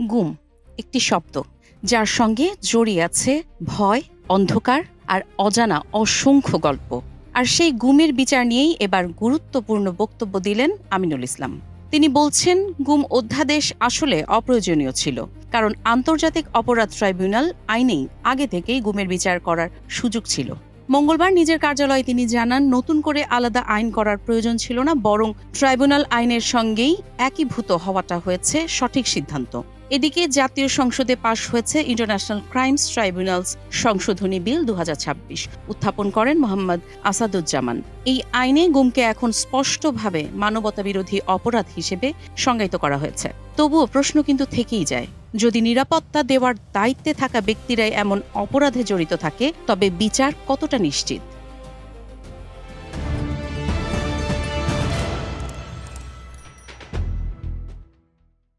গুম একটি শব্দ যার সঙ্গে জড়িয়ে আছে ভয়, অন্ধকার আর অজানা অসংখ্য গল্প। আর সেই গুমের বিচার নিয়েই এবার গুরুত্বপূর্ণ বক্তব্য দিলেন আমিনুল ইসলাম। তিনি বলছেন, গুম অধ্যাদেশ আসলে অপ্রয়োজনীয় ছিল, কারণ আন্তর্জাতিক অপরাধ ট্রাইব্যুনাল আইনেই আগে থেকেই গুমের বিচার করার সুযোগ ছিল। মঙ্গলবার নিজের কার্যালয়ে তিনি জানান, নতুন করে আলাদা আইন করার প্রয়োজন ছিল না, বরং ট্রাইব্যুনাল আইনের সঙ্গেই একীভূত হওয়াটা হয়েছে সঠিক সিদ্ধান্ত। এদিকে জাতীয় সংসদে পাশ হয়েছে ইন্টারন্যাশনাল ক্রাইমস ট্রাইব্যুনালস সংশোধনী বিল ২০২৬, উত্থাপন করেন মোহাম্মদ আসাদুজ্জামান। এই আইনে গুমকে এখন স্পষ্টভাবে মানবতাবিরোধী অপরাধ হিসেবে সংজ্ঞায়িত করা হয়েছে। তবুও প্রশ্ন কিন্তু থেকেই যায়, যদি নিরাপত্তা দেওয়ার দায়িত্বে থাকা ব্যক্তিরাই এমন অপরাধে জড়িত থাকে, তবে বিচার কতটা নিশ্চিত?